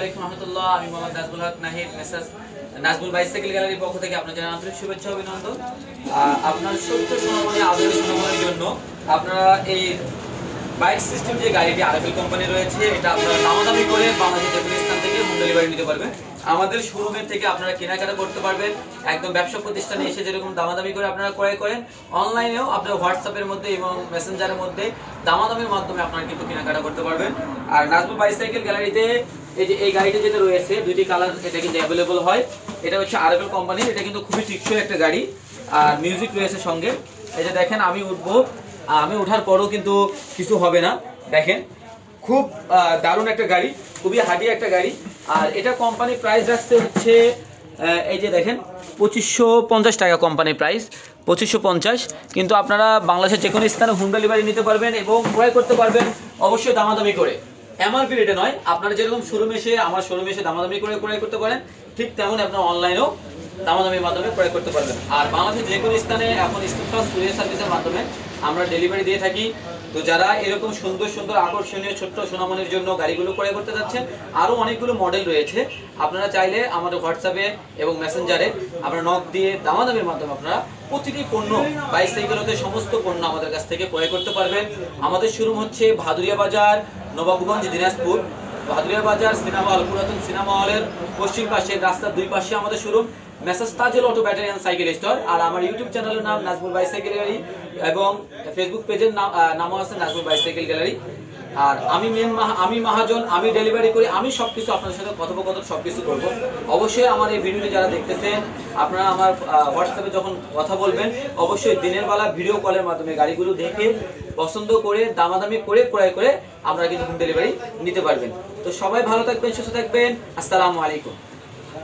আলাইকুম রহমতুল্লাহ। আমি মোহাম্মদ নাজমুল হক Nahid, messrs Nazmul bicycle গ্যালারির পক্ষ থেকে আপনাদের জানাই আন্তরিক শুভেচ্ছা অভিনন্দন। আপনার সত্য সোনামণি আদরের সোনামণির জন্য আপনারা এই বাইক সিস্টেম যে গাড়িটি আরএফএল কোম্পানি রয়েছে, এটা আপনারা দামাদামি করে বাংলাদেশের যে কোনো স্থান থেকে হোম ডেলিভারি নিতে পারবেন। আমাদের শোরুমের থেকে আপনারা কেনাকাটা করতে পারবেন। একদম ব্যবসা প্রতিষ্ঠানে এসে যেরকম দামাদামি করে আপনারা ক্রয় করেন, অনলাইনেও আপনার হোয়াটসঅ্যাপের মধ্যে এবং মেসেঞ্জারের মধ্যে দামাদামির মাধ্যমে আপনারা কিন্তু কেনাকাটা করতে পারবেন। আর নাজমুল বাইসাইকেল গ্যালারিতে এই যে এই গাড়িটা যেটা রয়েছে, দুইটি কালার এটা কিন্তু অ্যাভেলেবল হয়। এটা হচ্ছে আরএফএল কোম্পানির, এটা কিন্তু খুবই টিকসই একটা গাড়ি আর মিউজিক রয়েছে সঙ্গে। এই যে দেখেন, আমি উঠবো, আমি ওঠার পরও কিন্তু কিছু হবে না। দেখেন, খুব দারুণ একটা গাড়ি, খুবই হার্ডি একটা গাড়ি। আর এটা কোম্পানি প্রাইস রাখছে হচ্ছে এই যে দেখেন 2550 টাকা কোম্পানি প্রাইস, 2550। কিন্তু আপনারা বাংলাদেশের যে কোনো স্থানে হোম ডেলিভারি নিতে পারবেন এবং ক্রয় করতে পারবেন অবশ্যই দামাদামি করে। এমআরপি রেটে নয়, আপনারা যেরকম শোরুমে এসে আমার শোরুমে এসে দামাদামি করে ক্রয় করতে পারেন, ঠিক তেমন আপনারা অনলাইনেও দামাদামির মাধ্যমে ক্রয় করতে পারবেন। আর বাংলাদেশের যে কোনো স্থানে এখন স্পিড ফাস্ট কুরিয়ার সার্ভিসের মাধ্যমে আমরা ডেলিভারি দিয়ে থাকি। তো যারা এরকম সুন্দর সুন্দর আকর্ষণীয় ছোট্ট সোনামণির জন্য গাড়িগুলো ক্রয় করতে যাচ্ছেন, আরও অনেকগুলো মডেল রয়েছে। আপনারা চাইলে আমাদের হোয়াটসঅ্যাপে এবং মেসেঞ্জারে আপনারা নক দিয়ে দামাদামির মাধ্যমে আপনারা প্রতিটি পণ্য বাইসাইকেল হতে সমস্ত পণ্য আমাদের কাছ থেকে ক্রয় করতে পারবেন। আমাদের শোরুম হচ্ছে ভাদুরিয়া বাজার, নবাবগঞ্জ, দিনাজপুর। ভাদুরিয়া বাজার সিনেমা হল, পুরাতন সিনেমা হলের পশ্চিম পাশে রাস্তার দুই পাশে আমাদের showroom, messrs Tajul auto battery and cycle store. আর আমার ইউটিউব চ্যানেলের নাম নাজমুল বাইসাইকেল গ্যালারি এবং ফেসবুক পেজের নামও আছে নাজমুল বাইসাইকেল গ্যালারি। আর আমি মহাজন, আমি ডেলিভারি করি, আমি সবকিছু আপনাদের সাথে কথোপকথন সবকিছু করব। অবশ্যই আমার এই ভিডিওটি যারা দেখতেছেন, আপনারা আমার হোয়াটসঅ্যাপে যখন কথা বলবেন, অবশ্যই দিনের বেলা ভিডিও কলের মাধ্যমে গাড়িগুলো দেখে পছন্দ করে দামাদামি করে ক্রয় করে আপনারা কিন্তু হোম ডেলিভারি নিতে পারবেন। তো সবাই ভালো থাকবেন, সুস্থ থাকবেন। আসসালামু আলাইকুম।